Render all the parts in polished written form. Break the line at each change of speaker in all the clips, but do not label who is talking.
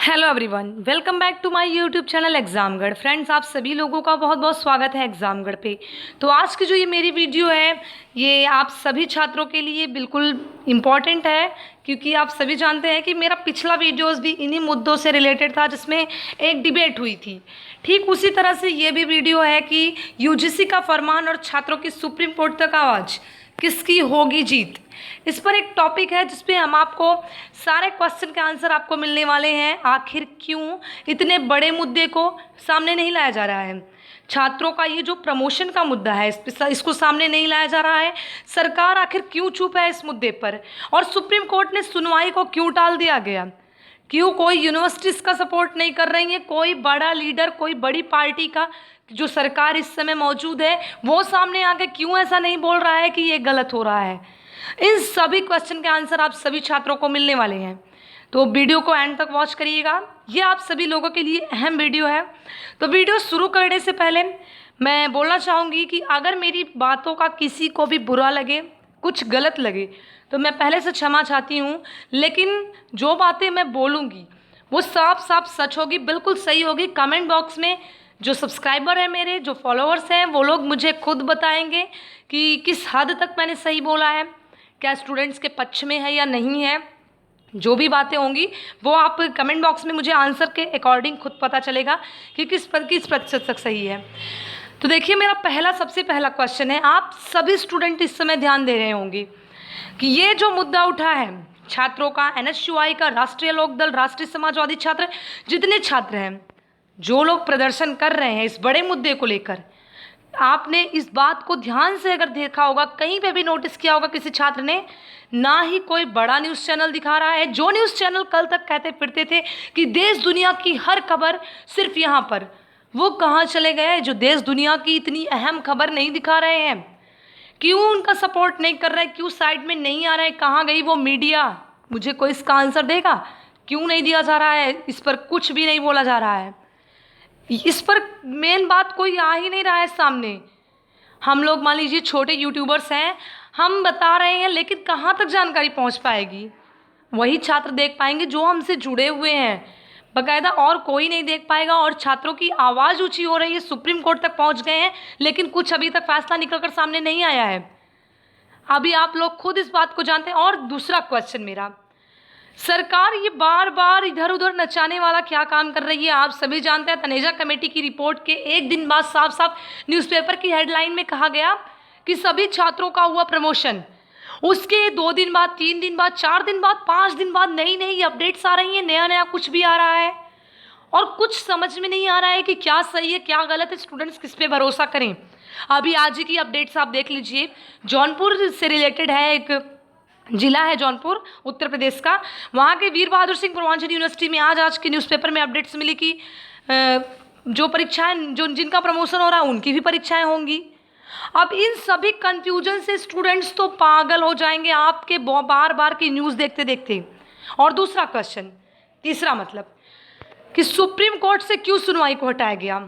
Hello everyone, welcome back to my YouTube channel Examgarh. Friends, आप सभी लोगों का बहुत बहुत स्वागत है एग्जामगढ़ पे। तो आज की जो ये मेरी वीडियो है, ये आप सभी छात्रों के लिए बिल्कुल इम्पॉर्टेंट है, क्योंकि आप सभी जानते हैं कि मेरा पिछला वीडियोस भी इन्हीं मुद्दों से रिलेटेड था, जिसमें एक डिबेट हुई थी। ठीक उसी तरह से ये भी वीडियो है कि यूजीसी का फरमान और छात्रों की सुप्रीम कोर्ट तक आवाज़, किसकी होगी जीत। इस पर एक टॉपिक है जिसपे हम आपको सारे क्वेश्चन के आंसर आपको मिलने वाले हैं। आखिर क्यों इतने बड़े मुद्दे को सामने नहीं लाया जा रहा है, छात्रों का ये जो प्रमोशन का मुद्दा है इसको सामने नहीं लाया जा रहा है, सरकार आखिर क्यों चुप है इस मुद्दे पर, और सुप्रीम कोर्ट ने सुनवाई को क्यों टाल दिया गया, क्यों कोई यूनिवर्सिटीज़ का सपोर्ट नहीं कर रही है, कोई बड़ा लीडर, कोई बड़ी पार्टी का जो सरकार इस समय मौजूद है वो सामने आके क्यों ऐसा नहीं बोल रहा है कि ये गलत हो रहा है। इन सभी क्वेश्चन के आंसर आप सभी छात्रों को मिलने वाले हैं, तो वीडियो को एंड तक वॉच करिएगा। ये आप सभी लोगों के लिए अहम वीडियो है। तो वीडियो शुरू करने से पहले मैं बोलना चाहूँगी कि अगर मेरी बातों का किसी को भी बुरा लगे, कुछ गलत लगे, तो मैं पहले से क्षमा चाहती हूँ। लेकिन जो बातें मैं बोलूँगी वो साफ साफ सच होगी, बिल्कुल सही होगी। कमेंट बॉक्स में जो सब्सक्राइबर हैं, मेरे जो फॉलोअर्स हैं, वो लोग मुझे खुद बताएंगे कि किस हद तक मैंने सही बोला है, क्या स्टूडेंट्स के पक्ष में है या नहीं है। जो भी बातें होंगी वो आप कमेंट बॉक्स में मुझे आंसर के अकॉर्डिंग खुद पता चलेगा कि किस प्रतिशत तक सही है। तो देखिए, मेरा सबसे पहला क्वेश्चन है, आप सभी स्टूडेंट इस समय ध्यान दे रहे होंगे कि ये जो मुद्दा उठा है छात्रों का, एनएसयूआई का, राष्ट्रीय लोकदल, राष्ट्रीय समाजवादी छात्र, जितने छात्र हैं, जो लोग प्रदर्शन कर रहे हैं इस बड़े मुद्दे को लेकर, आपने इस बात को ध्यान से अगर देखा होगा, कहीं पे भी नोटिस किया होगा किसी छात्र ने, ना ही कोई बड़ा न्यूज़ चैनल दिखा रहा है। जो न्यूज़ चैनल कल तक कहते फिरते थे कि देश दुनिया की हर खबर सिर्फ यहाँ पर, वो कहाँ चले गए? जो देश दुनिया की इतनी अहम खबर नहीं दिखा रहे हैं, क्यों उनका सपोर्ट नहीं कर रहे हैं, क्यों साइड में नहीं आ रहे हैं, कहाँ गई वो मीडिया? मुझे कोई इसका आंसर देगा? क्यों नहीं दिया जा रहा है? इस पर कुछ भी नहीं बोला जा रहा है। इस पर मेन बात कोई आ ही नहीं रहा है सामने। हम लोग मान लीजिए छोटे यूट्यूबर्स हैं, हम बता रहे हैं, लेकिन कहाँ तक जानकारी पहुँच पाएगी? वही छात्र देख पाएंगे जो हमसे जुड़े हुए हैं बकायदा, और कोई नहीं देख पाएगा। और छात्रों की आवाज़ ऊंची हो रही है, सुप्रीम कोर्ट तक पहुँच गए हैं, लेकिन कुछ अभी तक फैसला निकल कर सामने नहीं आया है। अभी आप लोग खुद इस बात को जानते हैं। और दूसरा क्वेश्चन मेरा, सरकार ये बार बार इधर उधर नचाने वाला क्या काम कर रही है? आप सभी जानते हैं, तनेजा कमेटी की रिपोर्ट के एक दिन बाद साफ साफ न्यूज़पेपर की हेडलाइन में कहा गया कि सभी छात्रों का हुआ प्रमोशन। उसके 2 दिन बाद, 3 दिन बाद, 4 दिन बाद, 5 दिन बाद नई नई अपडेट्स आ रही हैं, नया नया कुछ भी आ रहा है, और कुछ समझ में नहीं आ रहा है कि क्या सही है क्या गलत है। स्टूडेंट्स किस पे भरोसा करें? अभी आज ही की अपडेट्स आप देख लीजिए, जौनपुर से रिलेटेड है, एक जिला है जौनपुर, उत्तर प्रदेश का। वहाँ के वीर बहादुर सिंह पूर्वांचल यूनिवर्सिटी में आज के न्यूज़पेपर में अपडेट्स मिली कि जो परीक्षाएं, जो जिनका प्रमोशन हो रहा है उनकी भी परीक्षाएं होंगी। अब इन सभी कंफ्यूजन से स्टूडेंट्स तो पागल हो जाएंगे आपके बार बार की न्यूज़ देखते देखते। और दूसरा क्वेश्चन, तीसरा मतलब कि सुप्रीम कोर्ट से क्यों सुनवाई को हटाया गया?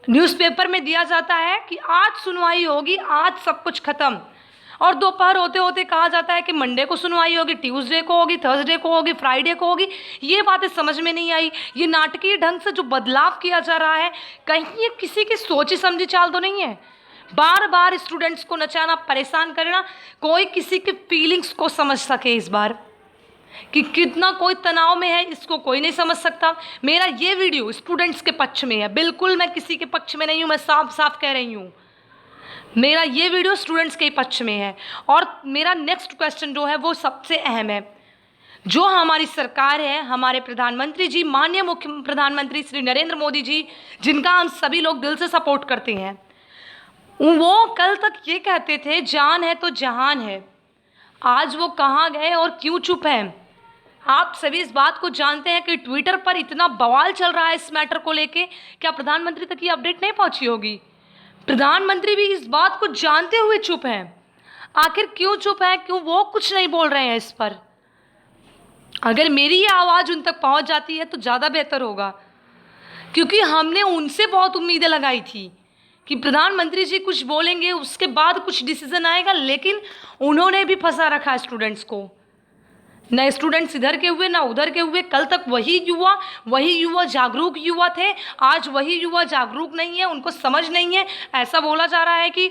न्यूज़पेपर में दिया जाता है कि आज सुनवाई होगी, आज सब कुछ खत्म, और दोपहर होते होते कहा जाता है कि मंडे को सुनवाई होगी, ट्यूसडे को होगी, थर्सडे को होगी, फ्राइडे को होगी। ये बातें समझ में नहीं आई। ये नाटकीय ढंग से जो बदलाव किया जा रहा है, कहीं ये किसी की सोची समझी चाल तो नहीं है? बार बार स्टूडेंट्स को नचाना, परेशान करना, कोई किसी के फीलिंग्स को समझ सके इस बार कि कितना कोई तनाव में है, इसको कोई नहीं समझ सकता। मेरा ये वीडियो स्टूडेंट्स के पक्ष में है, बिल्कुल मैं किसी के पक्ष में नहीं हूँ, मैं साफ साफ कह रही हूँ। मेरा ये वीडियो स्टूडेंट्स के पक्ष में है। और मेरा नेक्स्ट क्वेश्चन जो है वो सबसे अहम है। जो हमारी सरकार है, हमारे प्रधानमंत्री जी, माननीय मुख्य प्रधानमंत्री श्री नरेंद्र मोदी जी, जिनका हम सभी लोग दिल से सपोर्ट करते हैं, वो कल तक ये कहते थे जान है तो जहान है। आज वो कहाँ गए और क्यों चुप हैं? आप सभी इस बात को जानते हैं कि ट्विटर पर इतना बवाल चल रहा है इस मैटर को लेके, क्या प्रधानमंत्री तक ये अपडेट नहीं पहुंची होगी? प्रधानमंत्री भी इस बात को जानते हुए चुप हैं। आखिर क्यों चुप हैं? क्यों वो कुछ नहीं बोल रहे हैं इस पर? अगर मेरी ये आवाज़ उन तक पहुंच जाती है तो ज़्यादा बेहतर होगा, क्योंकि हमने उनसे बहुत उम्मीदें लगाई थी कि प्रधानमंत्री जी कुछ बोलेंगे, उसके बाद कुछ डिसीजन आएगा, लेकिन उन्होंने भी फंसा रखा है स्टूडेंट्स को। न स्टूडेंट्स इधर के हुए ना उधर के हुए। कल तक वही युवा जागरूक युवा थे, आज वही युवा जागरूक नहीं है, उनको समझ नहीं है। ऐसा बोला जा रहा है कि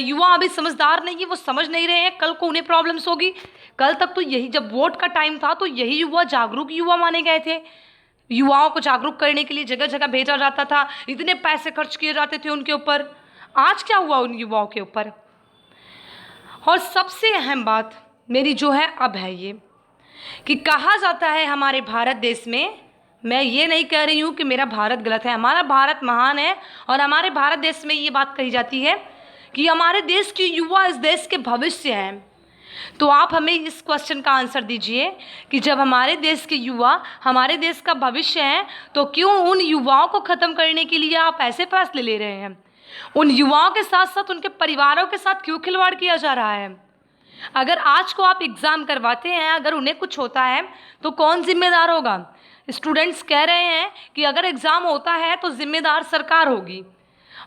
युवा अभी समझदार नहीं है, वो समझ नहीं रहे हैं, कल को उन्हें प्रॉब्लम्स होगी। कल तक तो यही, जब वोट का टाइम था तो यही युवा जागरूक युवा माने गए थे। युवाओं को जागरूक करने के लिए जगह जगह भेजा जाता था, इतने पैसे खर्च किए जाते थे उनके ऊपर। आज क्या हुआ उन युवाओं के ऊपर? और सबसे अहम बात मेरी जो है अब है ये कि कहा जाता है हमारे भारत देश में, मैं ये नहीं कह रही हूँ कि मेरा भारत गलत है, हमारा भारत महान है, और हमारे भारत देश में ये बात कही जाती है कि हमारे देश के युवा इस देश के भविष्य हैं। तो आप हमें इस क्वेश्चन का आंसर दीजिए कि जब हमारे देश के युवा हमारे देश का भविष्य हैं, तो क्यों उन युवाओं को ख़त्म करने के लिए आप ऐसे फैसले ले रहे हैं? उन युवाओं के साथ साथ उनके परिवारों के साथ क्यों खिलवाड़ किया जा रहा है? अगर आज को आप एग्ज़ाम करवाते हैं, अगर उन्हें कुछ होता है तो कौन जिम्मेदार होगा? स्टूडेंट्स कह रहे हैं कि अगर एग्ज़ाम होता है तो जिम्मेदार सरकार होगी।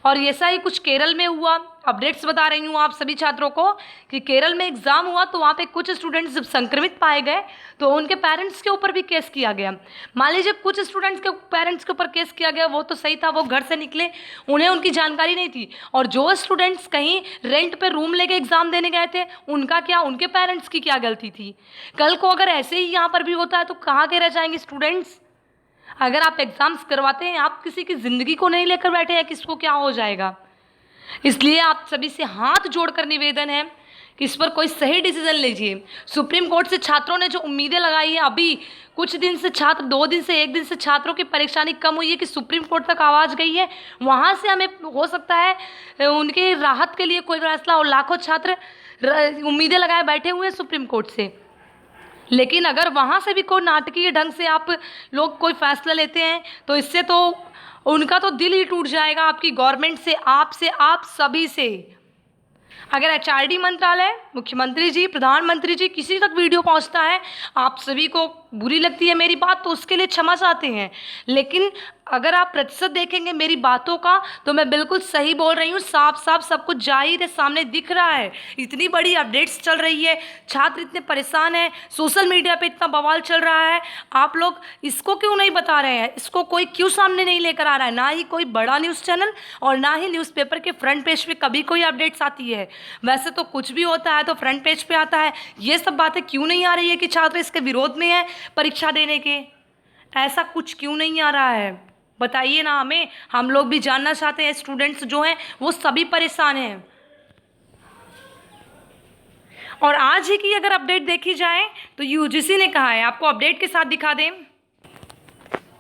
और ऐसा ही कुछ केरल में हुआ। अपडेट्स बता रही हूँ आप सभी छात्रों को कि केरल में एग्ज़ाम हुआ तो वहाँ पे कुछ स्टूडेंट्स जब संक्रमित पाए गए तो उनके पेरेंट्स के ऊपर भी केस किया गया। मान लीजिए कुछ स्टूडेंट्स के पेरेंट्स के ऊपर केस किया गया, वो तो सही था, वो घर से निकले, उन्हें उनकी जानकारी नहीं थी। और जो स्टूडेंट्स कहीं रेंट पे रूम लेके एग्ज़ाम देने गए थे, उनका क्या, उनके पेरेंट्स की क्या गलती थी? कल को अगर ऐसे ही यहाँ पर भी होता है तो कहाँ के रह जाएंगे स्टूडेंट्स? अगर आप एग्ज़ाम्स करवाते हैं, आप किसी की ज़िंदगी को नहीं लेकर बैठे हैं किसको क्या हो जाएगा। इसलिए आप सभी से हाथ जोड़कर निवेदन है कि इस पर कोई सही डिसीजन लीजिए। सुप्रीम कोर्ट से छात्रों ने जो उम्मीदें लगाई है, अभी कुछ दिन से छात्र, 2 दिन से 1 दिन से छात्रों की परेशानी कम हुई है कि सुप्रीम कोर्ट तक आवाज़ गई है, वहाँ से हमें हो सकता है उनके राहत के लिए कोई फैसला। और लाखों छात्र उम्मीदें लगाए बैठे हुए हैं सुप्रीम कोर्ट से, लेकिन अगर वहाँ से भी कोई नाटकीय ढंग से आप लोग कोई फैसला लेते हैं तो इससे तो उनका तो दिल ही टूट जाएगा, आपकी गवर्नमेंट से, आप सभी से। अगर एचआरडी मंत्रालय, मुख्यमंत्री जी, प्रधानमंत्री जी, किसी तक वीडियो पहुंचता है, आप सभी को बुरी लगती है मेरी बात, तो उसके लिए क्षमा चाहते हैं। लेकिन अगर आप प्रतिशत देखेंगे मेरी बातों का तो मैं बिल्कुल सही बोल रही हूँ, साफ साफ सब कुछ जाहिर है, सामने दिख रहा है। इतनी बड़ी अपडेट्स चल रही है, छात्र इतने परेशान हैं, सोशल मीडिया पे इतना बवाल चल रहा है, आप लोग इसको क्यों नहीं बता रहे हैं? इसको कोई क्यों सामने नहीं लेकर आ रहा है? ना ही कोई बड़ा न्यूज़ चैनल और ना ही न्यूज़पेपर के फ्रंट पेज पे कभी कोई अपडेट्स आती है। वैसे तो कुछ भी होता है तो फ्रंट पेज पे आता है, ये सब बातें क्यों नहीं आ रही है कि छात्र इसके विरोध में है परीक्षा देने के? ऐसा कुछ क्यों नहीं आ रहा है, बताइए ना हमें, हम लोग भी जानना चाहते हैं। स्टूडेंट्स जो हैं वो सभी परेशान हैं। और आज ही की अगर अपडेट देखी जाए तो यूजीसी ने कहा है, आपको अपडेट के साथ दिखा दें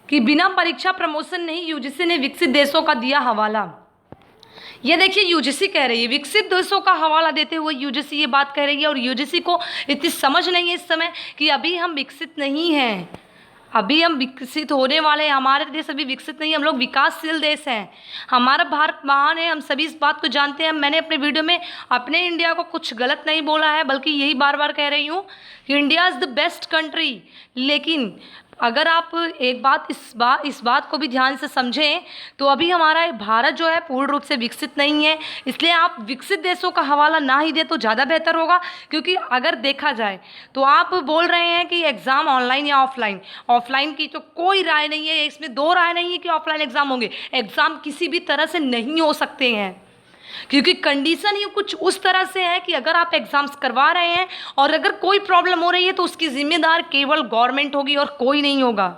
कि बिना परीक्षा प्रमोशन नहीं, यूजीसी ने विकसित देशों का दिया हवाला। ये देखिए यूजीसी कह रही है, विकसित देशों का हवाला देते हुए यूजीसी ये बात कह रही है। और यूजीसी को इतनी समझ नहीं है इस समय कि अभी हम विकसित नहीं हैं, अभी हम विकसित होने वाले हैं। हमारे देश अभी विकसित नहीं है, हम लोग विकासशील देश हैं। हमारा भारत महान है, हम सभी इस बात को जानते हैं। मैंने अपने वीडियो में अपने इंडिया को कुछ गलत नहीं बोला है, बल्कि यही बार बार कह रही हूँ कि India is the best country. लेकिन अगर आप एक बात इस बात को भी ध्यान से समझें तो अभी हमारा भारत जो है पूर्ण रूप से विकसित नहीं है। इसलिए आप विकसित देशों का हवाला ना ही दें तो ज़्यादा बेहतर होगा। क्योंकि अगर देखा जाए तो आप बोल रहे हैं कि एग्ज़ाम ऑनलाइन या ऑफलाइन, ऑफलाइन की तो कोई राय नहीं है, इसमें 2 राय नहीं है कि ऑफलाइन एग्ज़ाम होंगे। एग्ज़ाम किसी भी तरह से नहीं हो सकते हैं, क्योंकि कंडीशन ही कुछ उस तरह से है कि अगर आप एग्ज़ाम्स करवा रहे हैं और अगर कोई प्रॉब्लम हो रही है तो उसकी जिम्मेदार केवल गवर्नमेंट होगी और कोई नहीं होगा।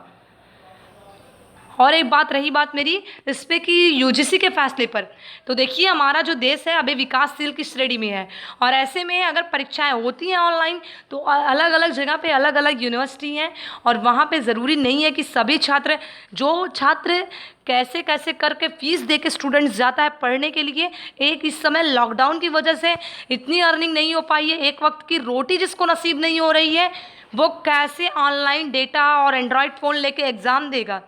और एक बात रही बात मेरी इस पर कि यूजीसी के फैसले पर, तो देखिए हमारा जो देश है अभी विकासशील की श्रेणी में है। और ऐसे में अगर परीक्षाएं होती हैं ऑनलाइन तो अलग अलग जगह पे अलग अलग यूनिवर्सिटी हैं, और वहाँ पे ज़रूरी नहीं है कि सभी छात्र, जो छात्र कैसे कैसे करके फ़ीस दे के स्टूडेंट्स जाता है पढ़ने के लिए, एक इस समय लॉकडाउन की वजह से इतनी अर्निंग नहीं हो पाई है, एक वक्त की रोटी जिसको नसीब नहीं हो रही है, वो कैसे ऑनलाइन डेटा और एंड्रॉयड फ़ोन लेके एग्ज़ाम देगा।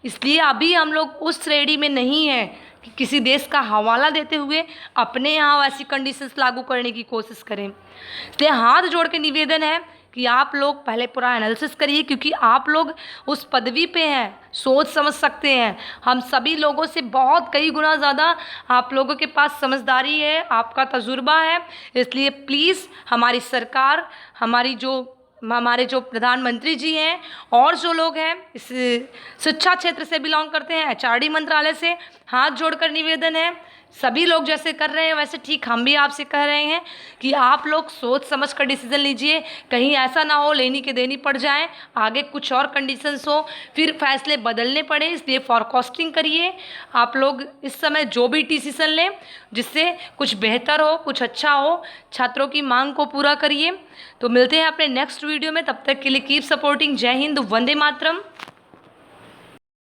इसलिए अभी हम लोग उस श्रेणी में नहीं हैं कि किसी देश का हवाला देते हुए अपने यहाँ वैसी कंडीशंस लागू करने की कोशिश करें। इसलिए हाथ जोड़ के निवेदन है कि आप लोग पहले पूरा एनालिसिस करिए, क्योंकि आप लोग उस पदवी पे हैं, सोच समझ सकते हैं। हम सभी लोगों से बहुत कई गुना ज़्यादा आप लोगों के पास समझदारी है, आपका तजुर्बा है। इसलिए प्लीज़ हमारी सरकार, हमारी जो हमारे जो प्रधानमंत्री जी हैं और जो लोग हैं इस शिक्षा क्षेत्र से बिलोंग करते हैं, एचआरडी मंत्रालय से हाथ जोड़कर निवेदन है, सभी लोग जैसे कर रहे हैं वैसे ठीक हम भी आपसे कह रहे हैं कि आप लोग सोच समझ कर डिसीजन लीजिए। कहीं ऐसा ना हो लेनी के देनी पड़ जाए, आगे कुछ और कंडीशंस हो, फिर फैसले बदलने पड़े, इसलिए फॉरकास्टिंग करिए। आप लोग इस समय जो भी डिसीजन लें जिससे कुछ बेहतर हो, कुछ अच्छा हो, छात्रों की मांग को पूरा करिए। तो मिलते हैं अपने नेक्स्ट वीडियो में, तब तक के लिए कीप सपोर्टिंग। जय हिंद, वंदे मातरम।